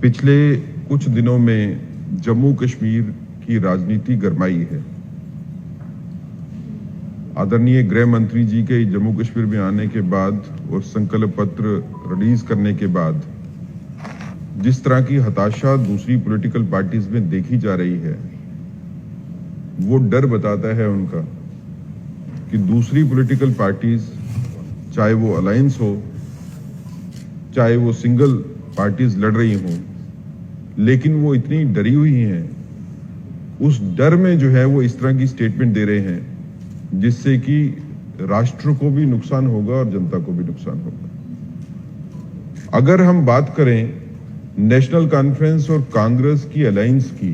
पिछले कुछ दिनों में जम्मू कश्मीर की राजनीति गरमाई है। आदरणीय गृह मंत्री जी के जम्मू कश्मीर में आने के बाद और संकल्प पत्र रिलीज करने के बाद जिस तरह की हताशा दूसरी पॉलिटिकल पार्टीज में देखी जा रही है, वो डर बताता है उनका कि दूसरी पॉलिटिकल पार्टीज, चाहे वो अलायंस हो, चाहे वो सिंगल पार्टीज लड़ रही हों, लेकिन वो इतनी डरी हुई हैं, उस डर में जो है वो इस तरह की स्टेटमेंट दे रहे हैं जिससे कि राष्ट्र को भी नुकसान होगा और जनता को भी नुकसान होगा। अगर हम बात करें नेशनल कॉन्फ्रेंस और कांग्रेस की अलायंस की,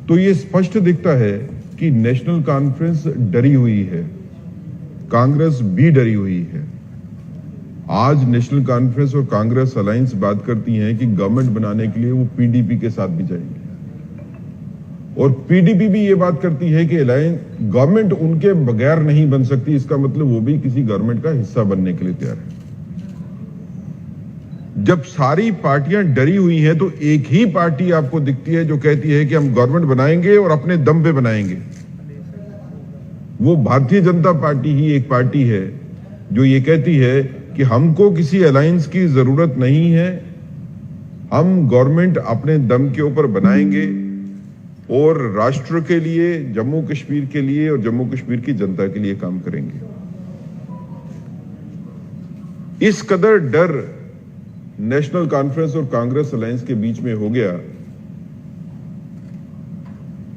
तो ये स्पष्ट दिखता है कि नेशनल कॉन्फ्रेंस डरी हुई है, कांग्रेस भी डरी हुई है। आज नेशनल कॉन्फ्रेंस और कांग्रेस अलायंस बात करती हैं कि गवर्नमेंट बनाने के लिए वो पीडीपी के साथ भी जाएंगे, और पीडीपी भी ये बात करती है कि गवर्नमेंट उनके बगैर नहीं बन सकती। इसका मतलब वो भी किसी गवर्नमेंट का हिस्सा बनने के लिए तैयार है। जब सारी पार्टियां डरी हुई हैं तो एक ही पार्टी आपको दिखती है जो कहती है कि हम गवर्नमेंट बनाएंगे और अपने दम पे बनाएंगे। वो भारतीय जनता पार्टी ही एक पार्टी है जो ये कहती है कि हमको किसी अलायंस की जरूरत नहीं है, हम गवर्नमेंट अपने दम के ऊपर बनाएंगे और राष्ट्र के लिए, जम्मू कश्मीर के लिए और जम्मू कश्मीर की जनता के लिए काम करेंगे। इस कदर डर नेशनल कॉन्फ्रेंस और कांग्रेस अलायंस के बीच में हो गया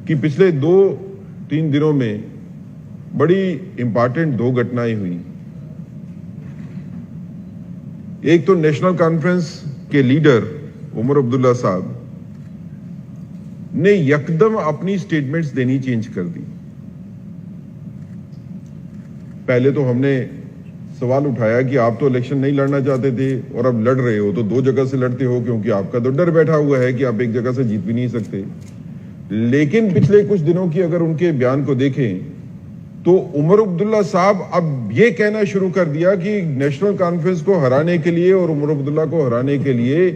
कि पिछले 2-3 दिनों में बड़ी इंपॉर्टेंट 2 घटनाएं हुई। एक तो नेशनल कॉन्फ्रेंस के लीडर उमर अब्दुल्ला साहब ने यकदम अपनी स्टेटमेंट्स देनी चेंज कर दी। पहले तो हमने सवाल उठाया कि आप तो इलेक्शन नहीं लड़ना चाहते थे और अब लड़ रहे हो तो 2 जगह से लड़ते हो, क्योंकि आपका तो डर बैठा हुआ है कि आप एक जगह से जीत भी नहीं सकते। लेकिन पिछले कुछ दिनों की अगर उनके बयान को देखें तो उमर अब्दुल्ला साहब अब ये कहना शुरू कर दिया कि नेशनल कॉन्फ्रेंस को हराने के लिए और उमर अब्दुल्ला को हराने के लिए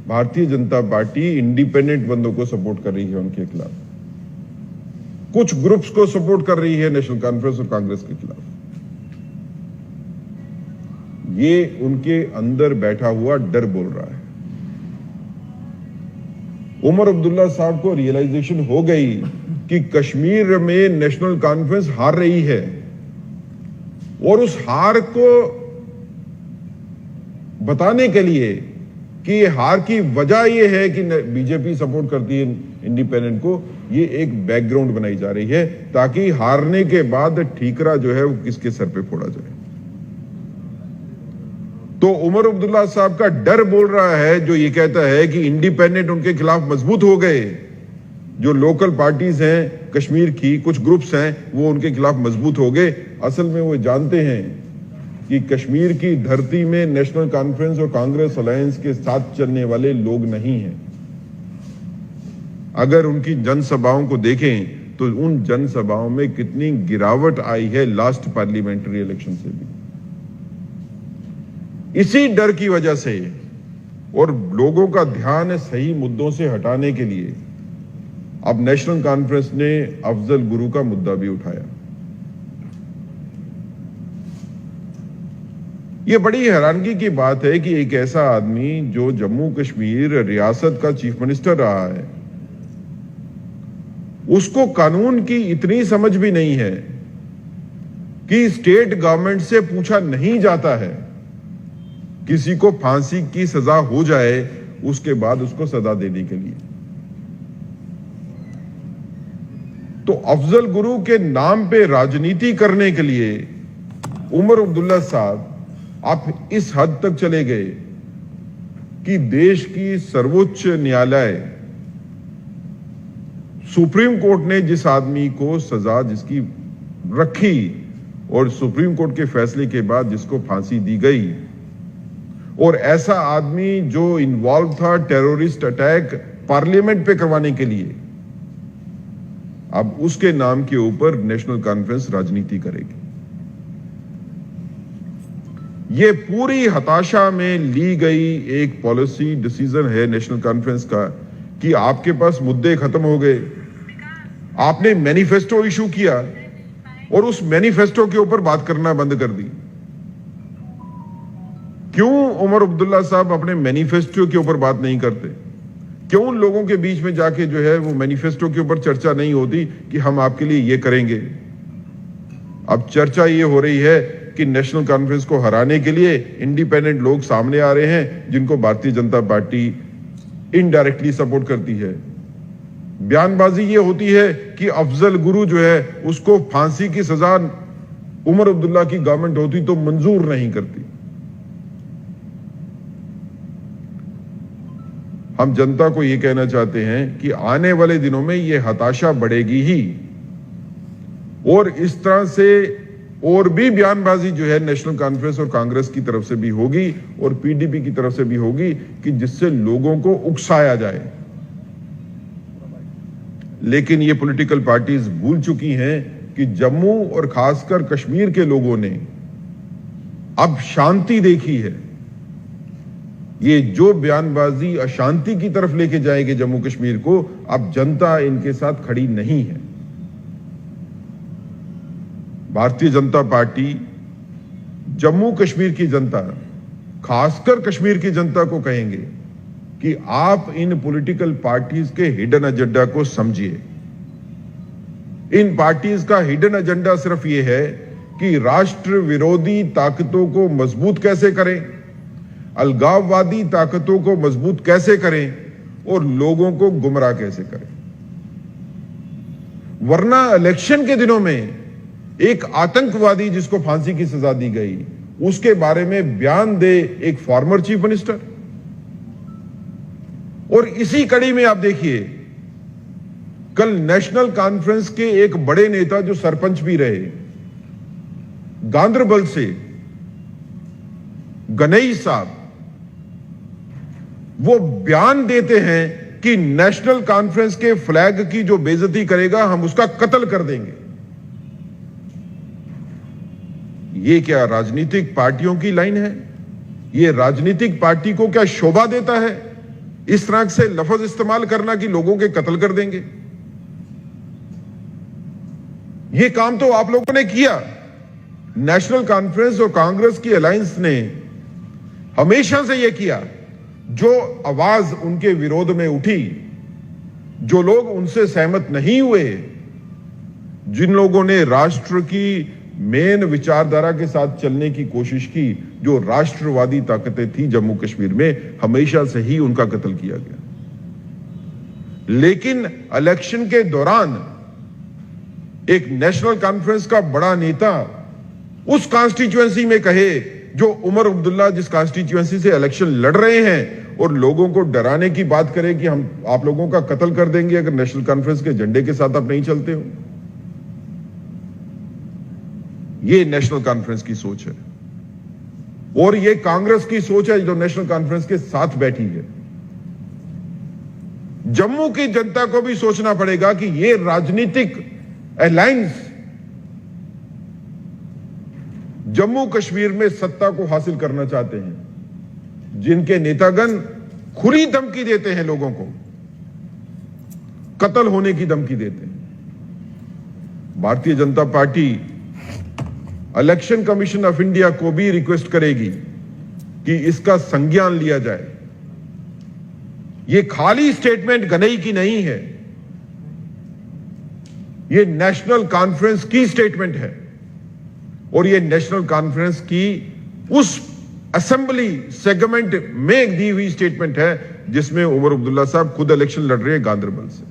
भारतीय जनता पार्टी इंडिपेंडेंट बंदों को सपोर्ट कर रही है, उनके खिलाफ कुछ ग्रुप्स को सपोर्ट कर रही है नेशनल कॉन्फ्रेंस और कांग्रेस के खिलाफ। ये उनके अंदर बैठा हुआ डर बोल रहा है। उमर अब्दुल्ला साहब को रियलाइजेशन हो गई कि कश्मीर में नेशनल कॉन्फ्रेंस हार रही है और उस हार को बताने के लिए कि ये हार की वजह ये है कि बीजेपी सपोर्ट करती है इंडिपेंडेंट को, ये एक बैकग्राउंड बनाई जा रही है ताकि हारने के बाद ठीकरा जो है वो किसके सर पे फोड़ा जाए। तो उमर अब्दुल्ला साहब का डर बोल रहा है जो ये कहता है कि इंडिपेंडेंट उनके खिलाफ मजबूत हो गए, जो लोकल पार्टीज हैं कश्मीर की, कुछ ग्रुप्स हैं वो उनके खिलाफ मजबूत हो गए। असल में वो जानते हैं कि कश्मीर की धरती में नेशनल कॉन्फ्रेंस और कांग्रेस अलायंस के साथ चलने वाले लोग नहीं हैं। अगर उनकी जनसभाओं को देखें तो उन जनसभाओं में कितनी गिरावट आई है लास्ट पार्लियामेंट्री इलेक्शन से भी। इसी डर की वजह से और लोगों का ध्यान सही मुद्दों से हटाने के लिए अब नेशनल कॉन्फ्रेंस ने अफजल गुरु का मुद्दा भी उठाया। यह बड़ी हैरानगी की बात है कि एक ऐसा आदमी जो जम्मू कश्मीर रियासत का चीफ मिनिस्टर रहा है, उसको कानून की इतनी समझ भी नहीं है कि स्टेट गवर्नमेंट से पूछा नहीं जाता है किसी को फांसी की सजा हो जाए उसके बाद उसको सजा देने के लिए। तो अफजल गुरु के नाम पे राजनीति करने के लिए उमर अब्दुल्ला साहब आप इस हद तक चले गए कि देश की सर्वोच्च न्यायालय सुप्रीम कोर्ट ने जिस आदमी को सजा जिसकी रखी और सुप्रीम कोर्ट के फैसले के बाद जिसको फांसी दी गई, और ऐसा आदमी जो इन्वॉल्व था टेररिस्ट अटैक पार्लियामेंट पे करवाने के लिए, अब उसके नाम के ऊपर नेशनल कॉन्फ्रेंस राजनीति करेगी। ये पूरी हताशा में ली गई एक पॉलिसी डिसीजन है नेशनल कॉन्फ्रेंस का कि आपके पास मुद्दे खत्म हो गए, आपने मैनिफेस्टो इशू किया और उस मैनिफेस्टो के ऊपर बात करना बंद कर दी। क्यों उमर अब्दुल्ला साहब अपने मैनिफेस्टो के ऊपर बात नहीं करते? क्यों उन लोगों के बीच में जाके जो है वो मैनिफेस्टो के ऊपर चर्चा नहीं होती कि हम आपके लिए ये करेंगे? अब चर्चा ये हो रही है कि नेशनल कॉन्फ्रेंस को हराने के लिए इंडिपेंडेंट लोग सामने आ रहे हैं जिनको Bharatiya Janata party indirectly support करती है। बयानबाजी ये होती है कि अफजल गुरु जो है उसको फांसी की सजा उमर अब्दुल्ला की गवर्नमेंट होती तो मंजूर नहीं करती। हम जनता को यह कहना चाहते हैं कि आने वाले दिनों में यह हताशा बढ़ेगी ही, और इस तरह से और भी बयानबाजी जो है नेशनल कॉन्फ्रेंस और कांग्रेस की तरफ से भी होगी और पीडीपी की तरफ से भी होगी कि जिससे लोगों को उकसाया जाए। लेकिन ये पॉलिटिकल पार्टीज भूल चुकी हैं कि जम्मू और खासकर कश्मीर के लोगों ने अब शांति देखी है। ये जो बयानबाजी अशांति की तरफ लेके जाएगी जम्मू कश्मीर को, अब जनता इनके साथ खड़ी नहीं है। भारतीय जनता पार्टी जम्मू कश्मीर की जनता, खासकर कश्मीर की जनता को कहेंगे कि आप इन पॉलिटिकल पार्टीज के हिडन एजेंडा को समझिए। इन पार्टीज का हिडन एजेंडा सिर्फ ये है कि राष्ट्र विरोधी ताकतों को मजबूत कैसे करें, अलगाववादी ताकतों को मजबूत कैसे करें और लोगों को गुमराह कैसे करें। वरना इलेक्शन के दिनों में एक आतंकवादी जिसको फांसी की सजा दी गई उसके बारे में बयान दे एक फॉर्मर चीफ मिनिस्टर। और इसी कड़ी में आप देखिए कल नेशनल कॉन्फ्रेंस के एक बड़े नेता जो सरपंच भी रहे गांदरबल से, गनई साहब, वो बयान देते हैं कि नेशनल कॉन्फ्रेंस के फ्लैग की जो बेइज्जती करेगा हम उसका कत्ल कर देंगे। ये क्या राजनीतिक पार्टियों की लाइन है? ये राजनीतिक पार्टी को क्या शोभा देता है इस तरह से लफ्ज इस्तेमाल करना कि लोगों के कत्ल कर देंगे? ये काम तो आप लोगों ने किया। नेशनल कॉन्फ्रेंस और कांग्रेस की अलायंस ने हमेशा से यह किया। जो आवाज उनके विरोध में उठी, जो लोग उनसे सहमत नहीं हुए, जिन लोगों ने राष्ट्र की मेन विचारधारा के साथ चलने की कोशिश की, जो राष्ट्रवादी ताकतें थी जम्मू कश्मीर में, हमेशा से ही उनका कत्ल किया गया। लेकिन इलेक्शन के दौरान एक नेशनल कॉन्फ्रेंस का बड़ा नेता उस कॉन्स्टिट्यूएंसी में कहे जो उमर अब्दुल्ला जिस कॉन्स्टिट्यूएंसी से इलेक्शन लड़ रहे हैं, और लोगों को डराने की बात करे कि हम आप लोगों का कत्ल कर देंगे अगर नेशनल कॉन्फ्रेंस के झंडे के साथ आप नहीं चलते हो। ये नेशनल कॉन्फ्रेंस की सोच है और ये कांग्रेस की सोच है जो नेशनल कॉन्फ्रेंस के साथ बैठी है। जम्मू की जनता को भी सोचना पड़ेगा कि ये राजनीतिक अलायंस जम्मू कश्मीर में सत्ता को हासिल करना चाहते हैं, जिनके नेतागण खुली धमकी देते हैं, लोगों को कत्ल होने की धमकी देते हैं। Bharatiya Janata party election commission of India को भी रिक्वेस्ट करेगी कि इसका संज्ञान लिया जाए। यह खाली स्टेटमेंट गनई की नहीं है, यह नेशनल कॉन्फ्रेंस की स्टेटमेंट है और यह नेशनल कॉन्फ्रेंस की उस असेंबली सेगमेंट में दी हुई स्टेटमेंट है जिसमें उमर अब्दुल्ला साहब खुद इलेक्शन लड़ रहे हैं गांदरबल से।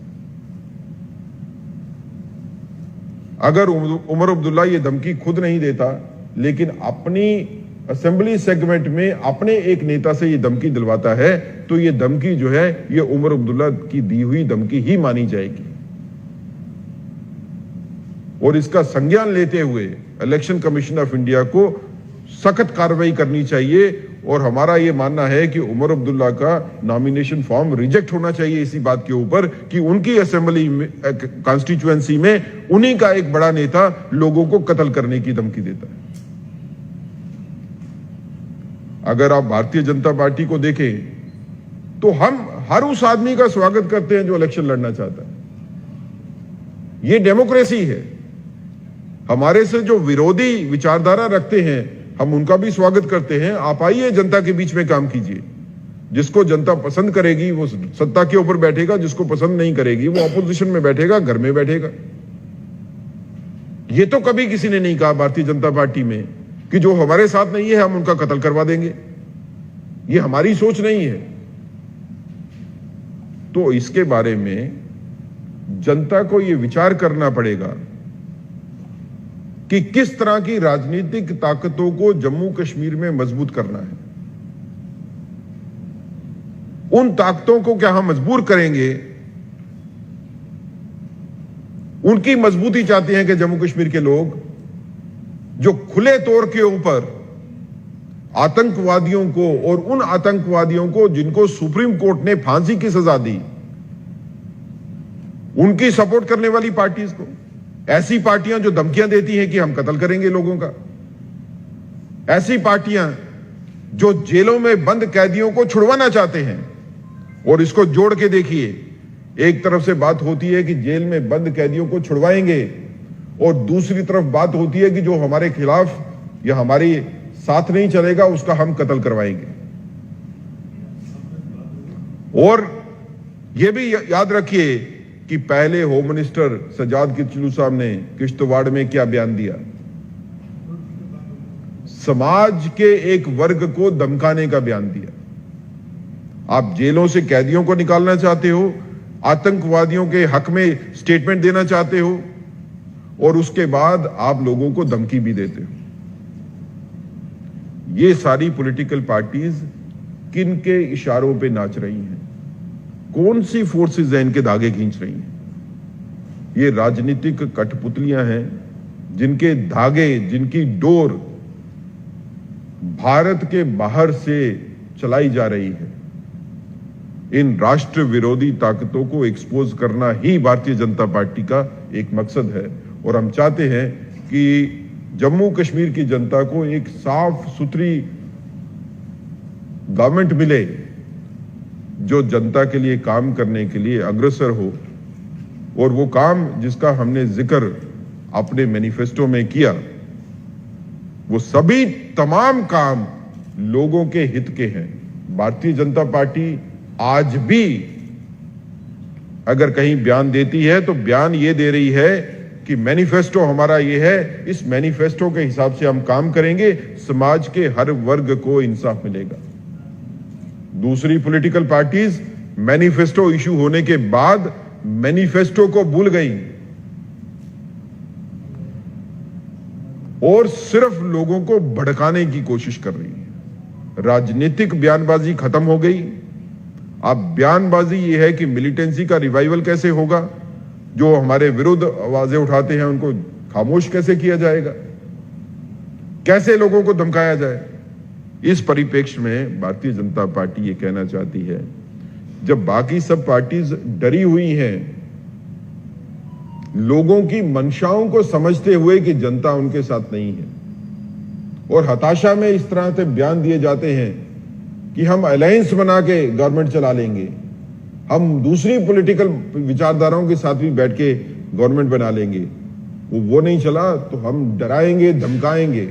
अगर उमर अब्दुल्ला ये धमकी खुद नहीं देता, लेकिन अपनी असेंबली सेगमेंट में अपने एक नेता से ये धमकी दिलवाता है, तो ये धमकी जो है ये उमर अब्दुल्ला की दी हुई धमकी ही मानी जाएगी। और इसका संज्ञान लेते हुए इलेक्शन कमीशन ऑफ इंडिया को सख्त कार्रवाई करनी चाहिए। और हमारा यह मानना है कि उमर अब्दुल्ला का नॉमिनेशन फॉर्म रिजेक्ट होना चाहिए इसी बात के ऊपर कि उनकी असेंबली में कॉन्स्टिट्यूएंसी में उन्हीं का एक बड़ा नेता लोगों को कत्ल करने की धमकी देता है। अगर आप भारतीय जनता पार्टी को देखें तो हम हर उस आदमी का स्वागत करते हैं जो इलेक्शन लड़ना चाहता है। ये डेमोक्रेसी है। हमारे से जो विरोधी विचारधारा रखते हैं हम उनका भी स्वागत करते हैं। आप आइए, जनता के बीच में काम कीजिए। जिसको जनता पसंद करेगी वो सत्ता के ऊपर बैठेगा, जिसको पसंद नहीं करेगी वो ऑपोजिशन में बैठेगा, घर में बैठेगा। ये तो कभी किसी ने नहीं कहा भारतीय जनता पार्टी में कि जो हमारे साथ नहीं है हम उनका कत्ल करवा देंगे। ये हमारी सोच नहीं है। तो इसके बारे में जनता को यह विचार करना पड़ेगा कि किस तरह की राजनीतिक ताकतों को जम्मू कश्मीर में मजबूत करना है। उन ताकतों को क्या हम मजबूर करेंगे? उनकी मजबूती चाहते हैं कि जम्मू कश्मीर के लोग जो खुले तौर के ऊपर आतंकवादियों को और उन आतंकवादियों को जिनको सुप्रीम कोर्ट ने फांसी की सजा दी, उनकी सपोर्ट करने वाली पार्टीज को, ऐसी पार्टियां जो धमकियां देती हैं कि हम कत्ल करेंगे लोगों का, ऐसी पार्टियां जो जेलों में बंद कैदियों को छुड़वाना चाहते हैं। और इसको जोड़ के देखिए, एक तरफ से बात होती है कि जेल में बंद कैदियों को छुड़वाएंगे और दूसरी तरफ बात होती है कि जो हमारे खिलाफ या हमारी साथ नहीं चलेगा उसका हम कत्ल करवाएंगे। और यह भी याद रखिए कि पहले होम मिनिस्टर सजाद किचलू साहब ने किश्तवाड़ में क्या बयान दिया? समाज के एक वर्ग को धमकाने का बयान दिया। आप जेलों से कैदियों को निकालना चाहते हो, आतंकवादियों के हक में स्टेटमेंट देना चाहते हो और उसके बाद आप लोगों को धमकी भी देते हो। ये सारी पॉलिटिकल पार्टीज किन के इशारों पे नाच रही हैं? कौन सी फोर्सेस हैं इनके धागे खींच रही हैं? ये राजनीतिक कठपुतलियां हैं जिनके धागे, जिनकी डोर भारत के बाहर से चलाई जा रही है। इन राष्ट्र विरोधी ताकतों को एक्सपोज करना ही भारतीय जनता पार्टी का एक मकसद है। और हम चाहते हैं कि जम्मू कश्मीर की जनता को एक साफ सुथरी गवर्नमेंट मिले जो जनता के लिए काम करने के लिए अग्रसर हो। और वो काम जिसका हमने जिक्र अपने मैनिफेस्टो में किया, वो सभी तमाम काम लोगों के हित के हैं। भारतीय जनता पार्टी आज भी अगर कहीं बयान देती है तो बयान ये दे रही है कि मैनिफेस्टो हमारा ये है, इस मैनिफेस्टो के हिसाब से हम काम करेंगे, समाज के हर वर्ग को इंसाफ मिलेगा। दूसरी पॉलिटिकल पार्टीज मैनिफेस्टो इशू होने के बाद मैनिफेस्टो को भूल गई और सिर्फ लोगों को भड़काने की कोशिश कर रही है। राजनीतिक बयानबाजी खत्म हो गई। अब बयानबाजी यह है कि मिलिटेंसी का रिवाइवल कैसे होगा, जो हमारे विरुद्ध आवाजें उठाते हैं उनको खामोश कैसे किया जाएगा, कैसे लोगों को धमकाया जाए। इस परिप्रेक्ष्य में भारतीय जनता पार्टी ये कहना चाहती है, जब बाकी सब पार्टीज डरी हुई हैं लोगों की मंशाओं को समझते हुए कि जनता उनके साथ नहीं है, और हताशा में इस तरह से बयान दिए जाते हैं कि हम अलायंस बना के गवर्नमेंट चला लेंगे, हम दूसरी पॉलिटिकल विचारधाराओं के साथ भी बैठ के गवर्नमेंट बना लेंगे, वो नहीं चला तो हम डराएंगे, धमकाएंगे।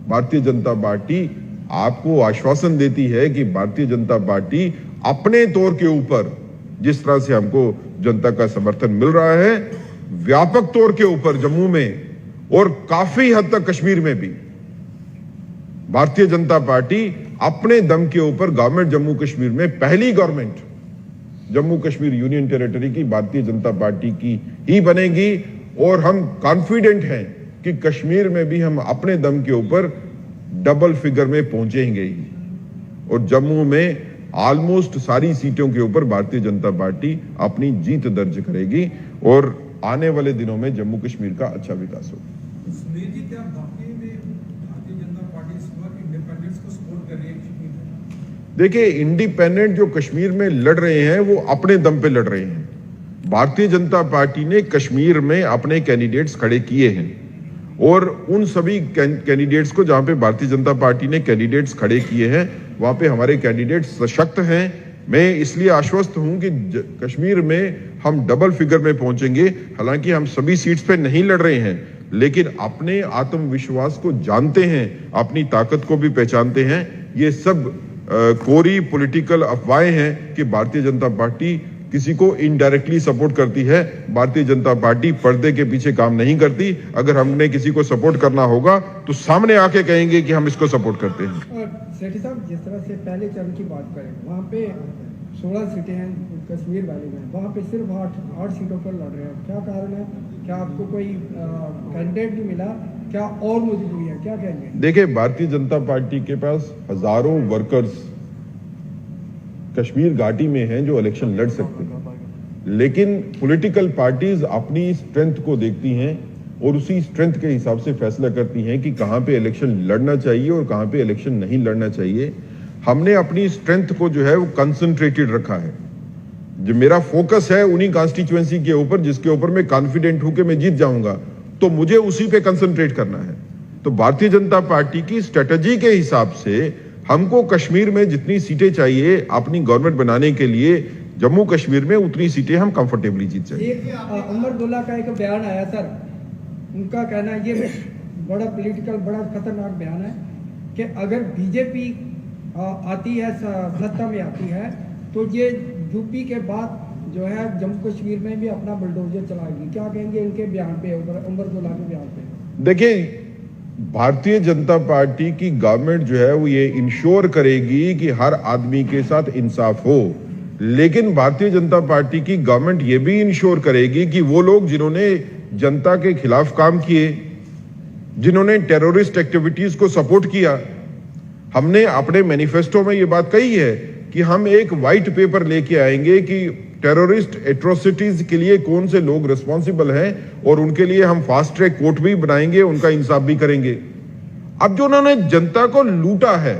भारतीय जनता पार्टी आपको आश्वासन देती है कि भारतीय जनता पार्टी अपने तौर के ऊपर, जिस तरह से हमको जनता का समर्थन मिल रहा है, व्यापक तौर के ऊपर जम्मू में और काफी हद तक कश्मीर में भी, भारतीय जनता पार्टी अपने दम के ऊपर गवर्नमेंट जम्मू कश्मीर में, पहली government Jammu Kashmir union territory की भारतीय जनता पार्टी की ही बनेगी। और हम कॉन्फिडेंट हैं कि कश्मीर में भी हम अपने दम के ऊपर डबल फिगर में पहुंचेंगे ही, और जम्मू में ऑलमोस्ट सारी सीटों के ऊपर भारतीय जनता पार्टी अपनी जीत दर्ज करेगी और आने वाले दिनों में जम्मू कश्मीर का अच्छा विकास होगा। देखिए, इंडिपेंडेंट जो कश्मीर में लड़ रहे हैं वो अपने दम पे लड़ रहे हैं। भारतीय जनता पार्टी ने कश्मीर में अपने कैंडिडेट्स खड़े किए हैं और उन सभी कैंडिडेट्स को, जहां पे भारतीय जनता पार्टी ने कैंडिडेट्स खड़े किए हैं, वहां पे हमारे कैंडिडेट्स सशक्त हैं। मैं इसलिए आश्वस्त हूं कि कश्मीर में हम डबल फिगर में पहुंचेंगे। हालांकि हम सभी सीट्स पे नहीं लड़ रहे हैं, लेकिन अपने आत्मविश्वास को जानते हैं, अपनी ताकत को भी पहचानते हैं। ये सब कोरी पॉलिटिकल अफवाहें हैं कि भारतीय जनता पार्टी किसी को इनडायरेक्टली सपोर्ट करती है। भारतीय जनता पार्टी पर्दे के पीछे काम नहीं करती। अगर हमने किसी को सपोर्ट करना होगा तो सामने आके कहेंगे कि हम इसको सपोर्ट करते हैं। और सेठी साहब, जिस तरह से पहले चरण की बात करें, वहाँ पे 16 सीटें हैं कश्मीर वैली में, वहाँ पे सिर्फ 8 सीटों पर लड़ रहे हैं। क्या कारण है? क्या आपको कोई कैंडिडेट नहीं मिला? क्या और मजबूरी है? क्या कहेंगे? देखिए, भारतीय जनता पार्टी के पास हजारों वर्कर्स कश्मीर घाटी में हैं जो इलेक्शन लड़ सकते हैं, लेकिन पॉलिटिकल पार्टीज अपनी स्ट्रेंथ को देखती हैं और उसी स्ट्रेंथ के हिसाब से फैसला करती हैं कि कहां पे इलेक्शन लड़ना चाहिए और कहां पे इलेक्शन नहीं लड़ना चाहिए। हमने अपनी स्ट्रेंथ को जो है वो कंसंट्रेटेड रखा है। जो मेरा फोकस है उन्हीं कॉन्स्टिट्यूएंसी के ऊपर जिसके ऊपर मैं कॉन्फिडेंट हूं कि मैं जीत जाऊंगा, तो मुझे उसी पे कंसंट्रेट करना है। तो भारतीय जनता पार्टी की स्ट्रेटजी के हिसाब से हमको कश्मीर में जितनी सीटें चाहिए अपनी गवर्नमेंट बनाने के लिए, जम्मू कश्मीर में उतनी सीटें हम कंफर्टेबली जीत जाएंगे। उमर अब्दुल्ला का एक बयान आया सर, उनका कहना है, ये बड़ा पॉलिटिकल बड़ा खतरनाक बयान है कि अगर बीजेपी आती है, सत्ता में आती है, तो ये यूपी के बाद जो है जम्मू कश्मीर में भी अपना बुलडोजर चलाएगी। क्या कहेंगे इनके बयान पे, उमर अब्दुल्ला के बयान पे? देखिए, भारतीय जनता पार्टी की गवर्नमेंट जो है वो ये इंश्योर करेगी कि हर आदमी के साथ इंसाफ हो, लेकिन भारतीय जनता पार्टी की गवर्नमेंट ये भी इंश्योर करेगी कि वो लोग जिन्होंने जनता के खिलाफ काम किए, जिन्होंने टेररिस्ट एक्टिविटीज को सपोर्ट किया, हमने अपने मैनिफेस्टो में ये बात कही है कि हम एक व्हाइट पेपर लेके आएंगे कि टेररिस्ट एट्रोसिटीज के लिए कौन से लोग रिस्पॉन्सिबल हैं और उनके लिए हम फास्ट ट्रैक कोर्ट भी बनाएंगे, उनका इंसाफ भी करेंगे। अब जो उन्होंने जनता को लूटा है,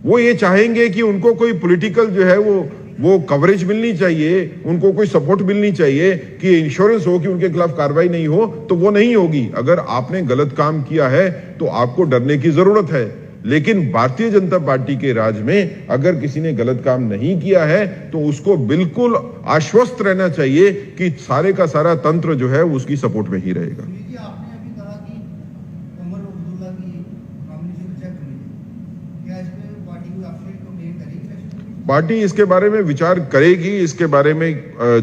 वो ये चाहेंगे कि उनको कोई पॉलिटिकल जो है वो कवरेज मिलनी चाहिए, उनको कोई सपोर्ट मिलनी चाहिए कि इंश्योरेंस हो कि उनके खिलाफ कार्रवाई नहीं हो, तो वो नहीं होगी। अगर आपने गलत काम किया है तो आपको डरने की जरूरत है, लेकिन भारतीय जनता पार्टी के राज में अगर किसी ने गलत काम नहीं किया है तो उसको बिल्कुल आश्वस्त रहना चाहिए कि सारे का सारा तंत्र जो है वो उसकी सपोर्ट में ही रहेगा। आपने अभी कहा कि उमर अब्दुल्ला की नॉमिनेशन रिजेक्ट हुई, क्या इस पे पार्टी कोई ऑप्शन कंप्लेंट करेगी? पार्टी इसके बारे में विचार करेगी। इसके बारे में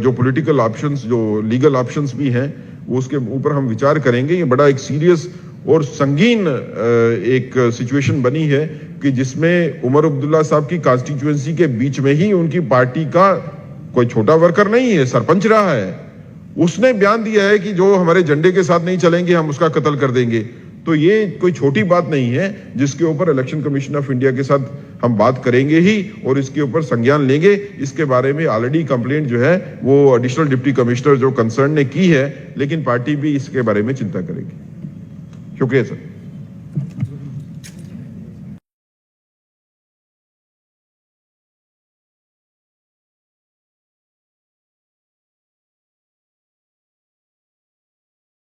जो पॉलिटिकल ऑप्शंस, जो लीगल ऑप्शंस भी हैं, वो उसके ऊपर हम विचार करेंगे। ये बड़ा एक सीरियस और संगीन एक सिचुएशन बनी है कि जिसमें उमर अब्दुल्ला साहब की कॉन्स्टिट्यूएंसी के बीच में ही उनकी पार्टी का कोई छोटा वर्कर नहीं है, सरपंच रहा है, उसने बयान दिया है कि जो हमारे झंडे के साथ नहीं चलेंगे हम उसका कत्ल कर देंगे। तो ये कोई छोटी बात नहीं है, जिसके ऊपर इलेक्शन कमीशन ऑफ इंडिया के साथ हम बात करेंगे ही और इसके ऊपर संज्ञान लेंगे। इसके बारे में ऑलरेडी कंप्लेंट जो है वो एडिशनल डिप्टी कमिश्नर जो कंसर्न ने की है, लेकिन पार्टी भी इसके बारे में चिंता करेगी। शुक्रिया सर।